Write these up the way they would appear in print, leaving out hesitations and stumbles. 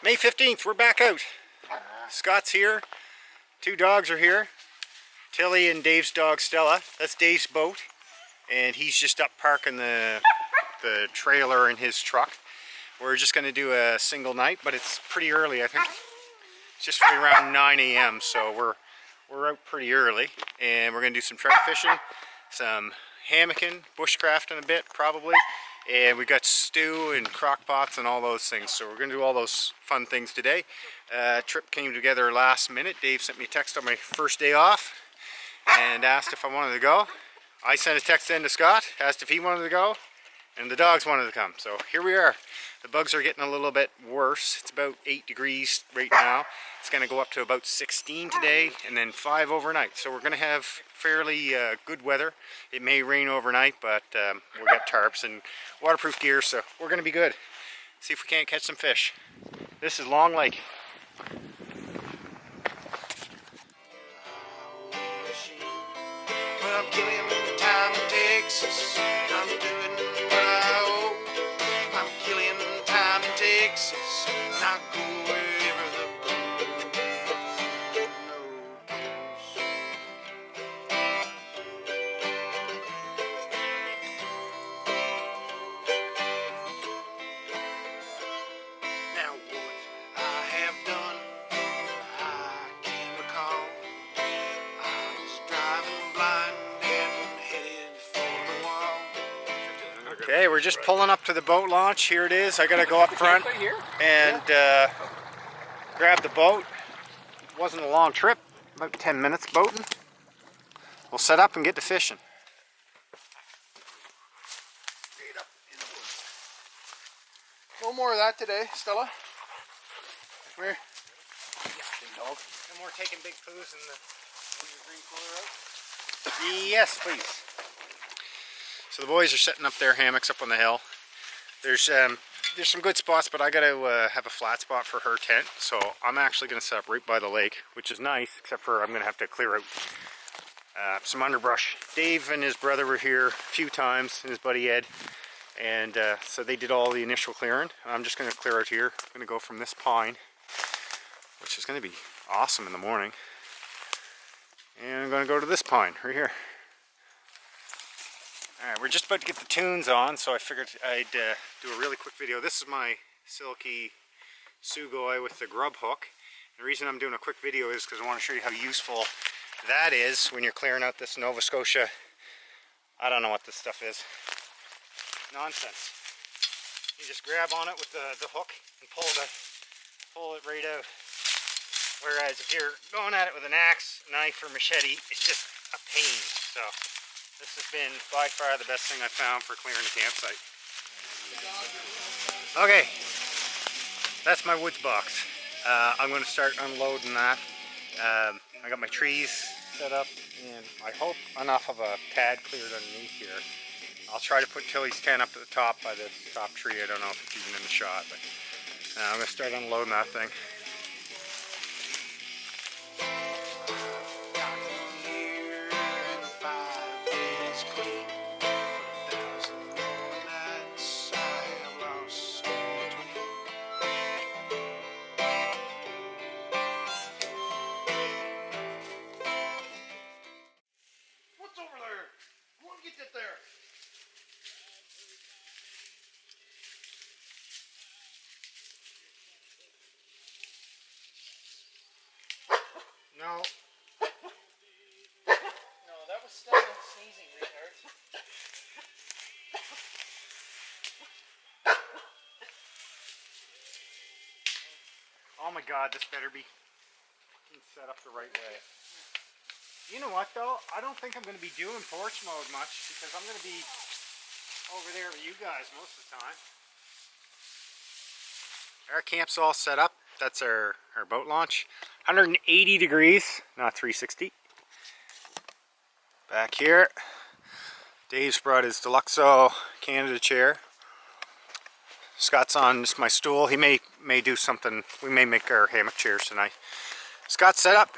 May 15th, we're back out. Scott's here. 2 dogs are here. Tilly and Dave's dog Stella. That's Dave's boat. And he's just up parking the trailer in his truck. We're just going to do a single night, but it's pretty early. I think it's just around 9 a.m. So we're out pretty early. And we're going to do some trout fishing, some hammocking, bushcrafting a bit probably. And we got stew and crock pots and all those things. So we're going to do all those fun things today. Trip came together last minute. Dave sent me a text on my first day off and asked if I wanted to go. I sent a text in to Scott, asked if he wanted to go, and the dogs wanted to come. So here we are. The bugs are getting a little bit worse. It's about 8 degrees right now. It's going to go up to about 16 today and then 5 overnight. So we're going to have fairly good weather. It may rain overnight, but we got tarps and waterproof gear, so we're going to be good. See if we can't catch some fish. This is Long Lake. Well, I'm killing time in Texas. I'm doing what I owe. I'm killing time in Texas. Not go wherever the boat knows. Now what I have done, I can't recall. I was driving blind and headed for the wall. Okay, we're just pulling up to the boat launch. Here it is. I gotta go up front and grab the boat. It wasn't a long trip, about 10 minutes boating. We'll set up and get to fishing. No more of that today, Stella. Come here. No more taking big poos in the green cooler out? Yes, please. So the boys are setting up their hammocks up on the hill. There's some good spots, but I gotta have a flat spot for her tent. So I'm actually gonna set up right by the lake, which is nice, except for I'm gonna have to clear out some underbrush. Dave and his brother were here a few times, and his buddy Ed. And so they did all the initial clearing. I'm just going to clear out here. I'm going to go from this pine, which is going to be awesome in the morning. And I'm going to go to this pine right here. Alright, we're just about to get the tunes on, so I figured I'd do a really quick video. This is my silky sugoi with the grub hook. The reason I'm doing a quick video is because I want to show you how useful that is when you're clearing out this Nova Scotia. I don't know what this stuff is. Nonsense. You just grab on it with the hook and pull it right out. Whereas if you're going at it with an axe, knife, or machete, it's just a pain. So this has been by far the best thing I've found for clearing the campsite. Okay, that's my woods box. I'm going to start unloading that. I got my trees set up, and I hope enough of a pad cleared underneath here. I'll try to put Tilly's tent up at the top by this top tree. I don't know if it's even in the shot, but I'm going to start unloading that thing. What's over there? I want to get that there. No. No, that was Stella sneezing, retard. Oh my god, this better be set up the right way. You know what though? I don't think I'm going to be doing porch mode much because I'm going to be over there with you guys most of the time. Our camp's all set up. That's our boat launch. 180 degrees, not 360. Back here, Dave's brought his Deluxo Canada chair. Scott's on just my stool. He may do something. We may make our hammock chairs tonight. Scott's set up.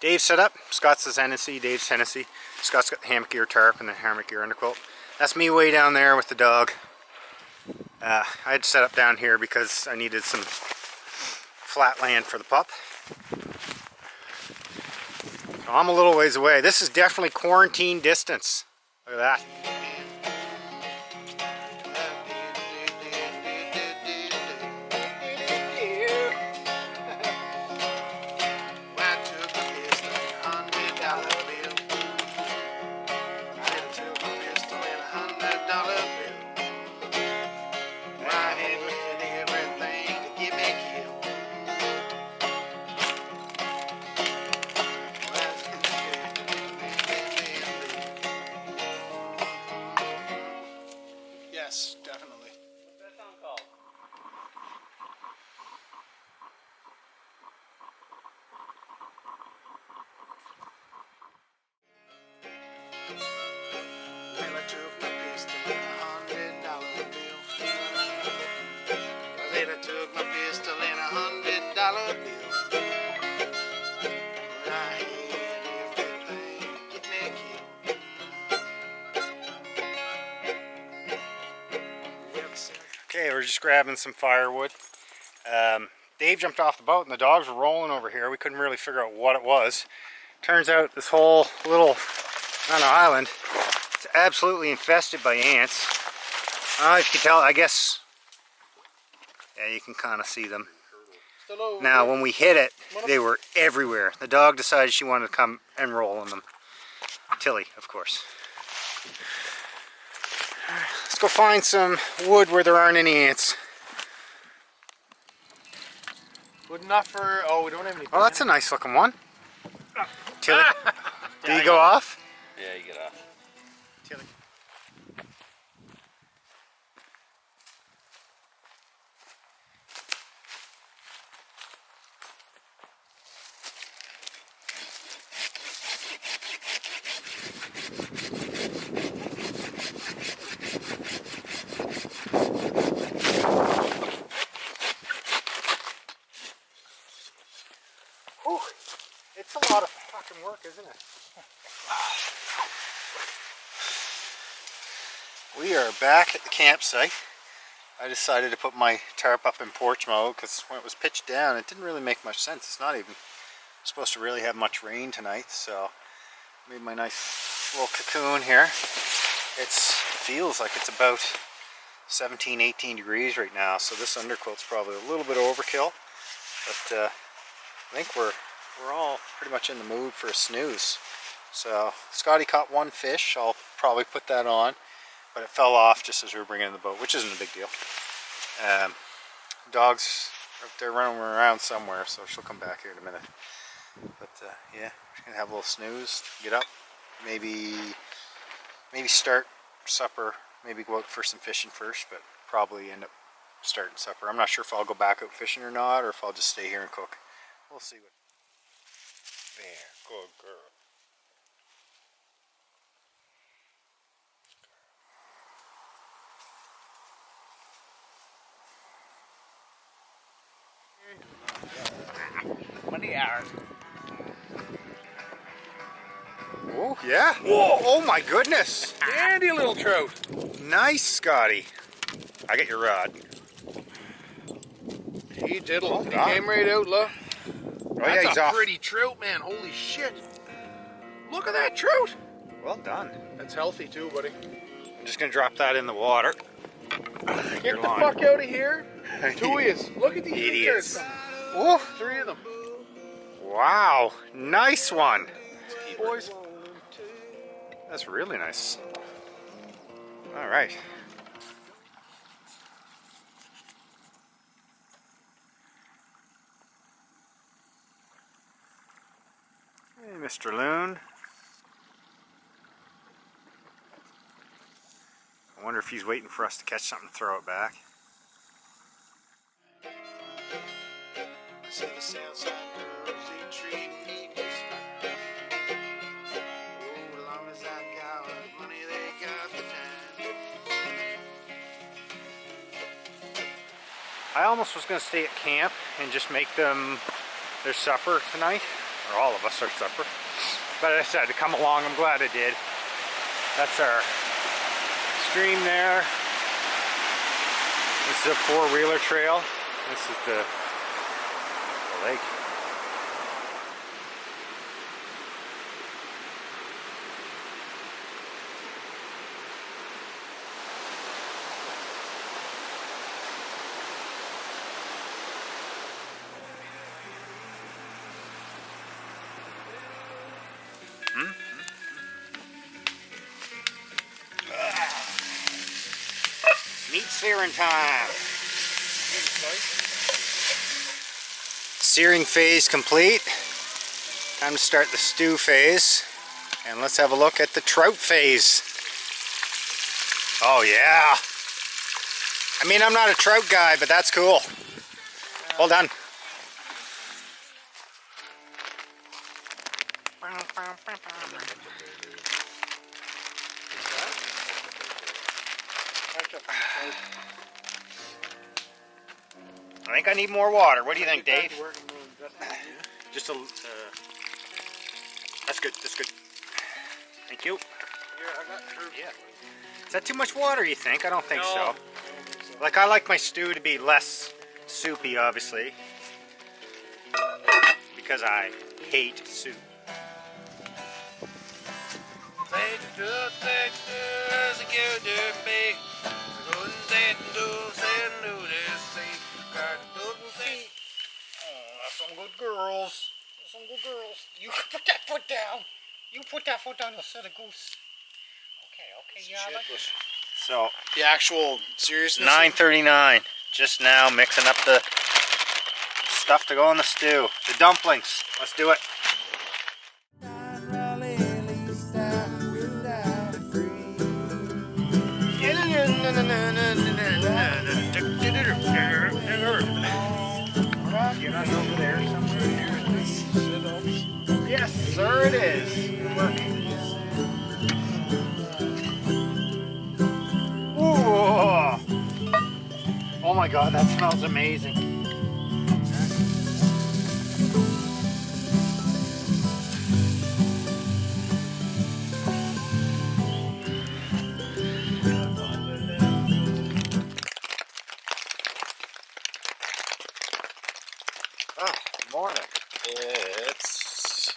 Dave's set up. Scott's his Hennessy. Dave's Hennessy. Scott's got the hammock gear tarp and the hammock gear underquilt. That's me way down there with the dog. I had to set up down here because I needed some flat land for the pup. So I'm a little ways away. This is definitely quarantine distance. Look at that. Yes, definitely. What's that song called? Well, I took my pistol and $100 bill. I said I took my pistol and $100 bill. I had everything to get me killed. Okay, we're just grabbing some firewood. Dave jumped off the boat and the dogs were rolling over here. We couldn't really figure out what it was. Turns out this whole little island is absolutely infested by ants. If you can tell, I guess, yeah, you can kind of see them. Still over Now, there. when we hit it, they were everywhere. The dog decided she wanted to come and roll in them. Tilly, of course. Let's go find some wood where there aren't any ants. Good enough for. Oh, we don't have any. Oh, that's a nice looking one. Tilly, did you go off? Yeah, you get off. Tilly. Whew. It's a lot of fucking work, isn't it? We are back at the campsite. I decided to put my tarp up in porch mode because when it was pitched down, it didn't really make much sense. It's not even supposed to really have much rain tonight, so I made my nice little cocoon here. It feels like it's about 17, 18 degrees right now, so this underquilt's probably a little bit overkill, but I think we're all pretty much in the mood for a snooze. So Scotty caught one fish. I'll probably put that on, but it fell off just as we were bringing in the boat, which isn't a big deal. Dogs are up there running around somewhere, so she'll come back here in a minute. But yeah, we're just gonna have a little snooze, get up, maybe start supper, maybe go out for some fishing first, but probably end up starting supper. I'm not sure if I'll go back out fishing or not, or if I'll just stay here and cook. We'll see what. There, good girl. Many hours. Oh yeah! Whoa! Oh my goodness! Dandy little trout. Nice, Scotty. I get your rod. He diddled. Well He done. came right out, look. Oh That's yeah, he's a off. pretty trout, man. Holy shit. Look at that trout. Well done. That's healthy too, buddy. I'm just gonna drop that in the water. Get the fuck out of here. Two is. Look at these Idiots. idiots. Oh, 3 of them. wow! Nice one. Boys. That's really nice. All right. Hey, Mr. Loon. I wonder if he's waiting for us to catch something and throw it back. I see the south side girls, they treat me just fine. Oh, as long as I got money, they got the time. I almost was going to stay at camp and just make them their supper tonight, or all of us our supper. But I decided to come along. I'm glad I did. That's our stream there. This is a four-wheeler trail. This is the lake. Meat searing time. Searing phase complete. Time to start the stew phase. And let's have a look at the trout phase. Oh yeah. I mean, I'm not a trout guy, but that's cool. Well done. I think I need more water. What do you think, Dave? Just a. That's good. That's good. Thank you. Yeah. Is that too much water? You think? I don't think so. Like, I like my stew to be less soupy, obviously, because I hate soup. Some good girls. Some good girls. You put that foot down. You put that foot down, you'll set a goose. Okay, yeah, I like this. So, The actual seriousness. 9:39. Just now mixing up the stuff to go in the stew. The dumplings. Let's do it. Get us over there somewhere. Yes, sir, it is. Good work. Ooh. Oh my God, that smells amazing. Oh, morning. It's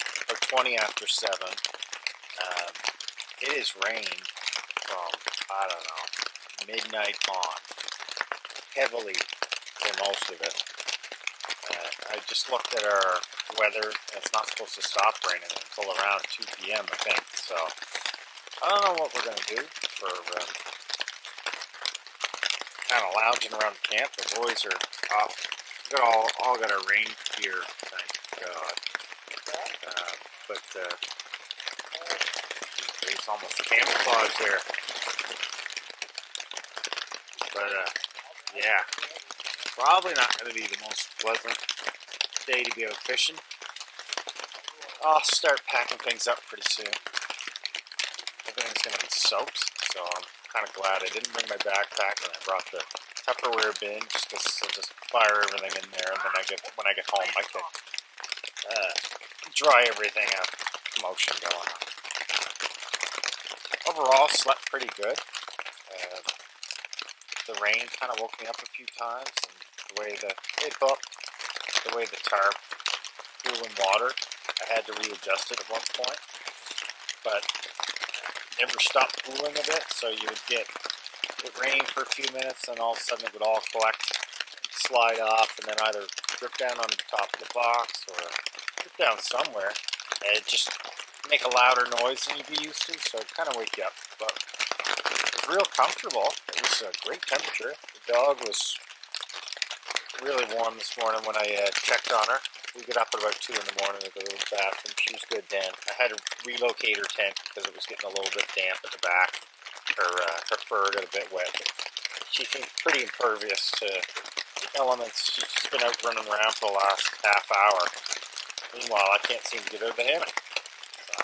20 after 7. It has rained from, I don't know, midnight on. Heavily for most of it. I just looked at our weather, and it's not supposed to stop raining until around 2 p.m. I think. So, I don't know what we're going to do for kind of lounging around the camp. The boys are off. We all got our rain gear, thank God. It's almost camouflage there. But yeah, probably not going to be the most pleasant day to be out fishing. I'll start packing things up pretty soon. Everything's going to be soaked, so I'm kind of glad I didn't bring my backpack and I brought the tupperware bin just because I'll just fire everything in there, and then when I get home I can dry everything up. Commotion going on. Overall, slept pretty good. The rain kind of woke me up a few times, and the way the tarp flew in water, I had to readjust it at one point, but it never stopped cooling a bit, so you would get it rain for a few minutes, and all of a sudden it would all collect, slide off, and then either drip down on the top of the box or drip down somewhere, and it just make a louder noise than you'd be used to, so it kind of wake you up. But it was real comfortable. It was a great temperature. The dog was really warm this morning when I checked on her. We get up at about 2 in the morning to go to the bathroom. She was good then. I had to relocate her tent because it was getting a little bit damp at the back. Her fur got a bit wet. She seemed pretty impervious to elements. She's just been out running around for the last half hour. Meanwhile, I can't seem to get out of the hammock. So,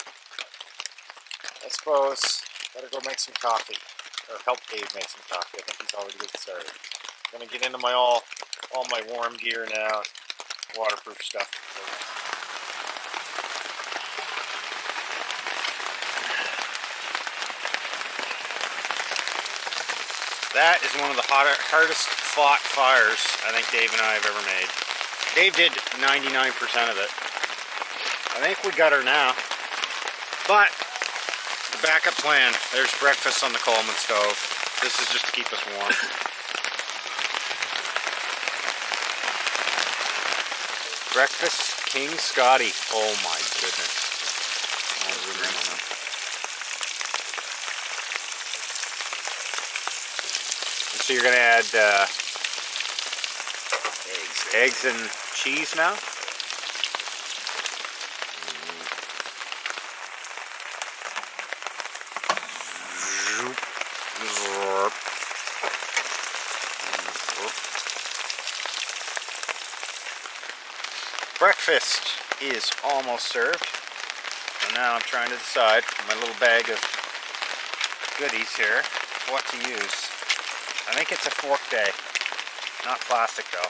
I suppose better go make some coffee, or help Dave make some coffee. I think he's already good started. I'm gonna get into my all my warm gear now, waterproof stuff. That is one of the hardest fought fires I think Dave and I have ever made. Dave did 99% of it. I think we got her now. But the backup plan, there's breakfast on the Coleman stove. This is just to keep us warm. Breakfast King Scotty. Oh my goodness. I'll zoom in on them. And so you're going to add eggs and cheese now? Breakfast is almost served. So now I'm trying to decide my little bag of goodies here what to use. I think it's a fork day. Not plastic though.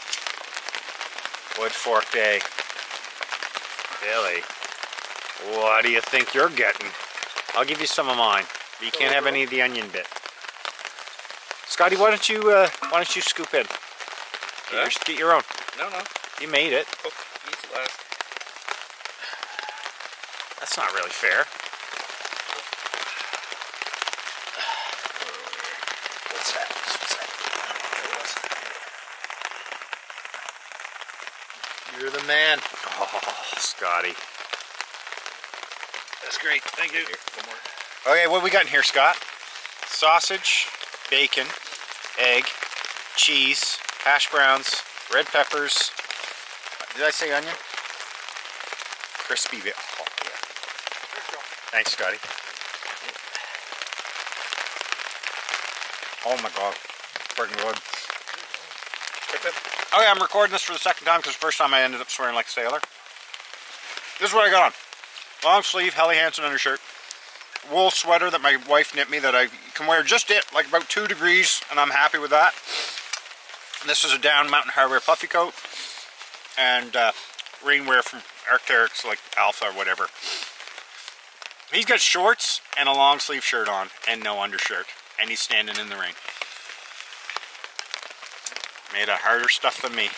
Wood fork day. Billy, what do you think you're getting? I'll give you some of mine, but you can't have any of the onion bit. Scotty, why don't you scoop in? Get your own. No. You made it. Oh, easy last. That's not really fair. What's that? You're the man. Oh, Scotty. That's great. Thank you. Here, one more. Okay, what we got in here, Scott? Sausage, bacon, egg, cheese, hash browns, red peppers. Did I say onion? Crispy bit. Oh, yeah. Thanks, Scotty. Oh my God. Freaking good. Okay, I'm recording this for the second time because the first time I ended up swearing like a sailor. This is what I got on. Long sleeve, Helly Hansen undershirt. Wool sweater that my wife knit me that I can wear just like about 2 degrees, and I'm happy with that. This is a down Mountain Hardwear puffy coat. And rainwear from Arc'teryx, like Alpha or whatever. He's got shorts and a long sleeve shirt on and no undershirt. And he's standing in the rain. Made of harder stuff than me.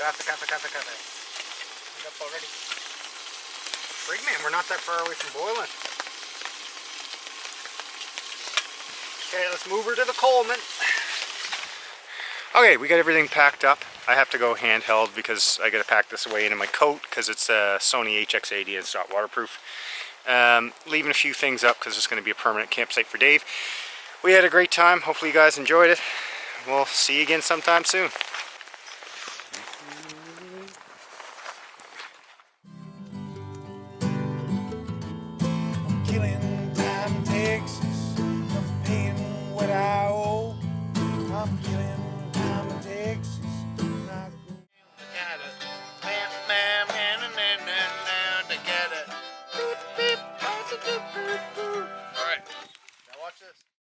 Got it. Up already. Frig man, we're not that far away from boiling. Okay, let's move her to the Coleman. Okay, we got everything packed up. I have to go handheld because I got to pack this away into my coat because it's a Sony HX80 and it's not waterproof. Leaving a few things up because it's going to be a permanent campsite for Dave. We had a great time. Hopefully you guys enjoyed it. We'll see you again sometime soon.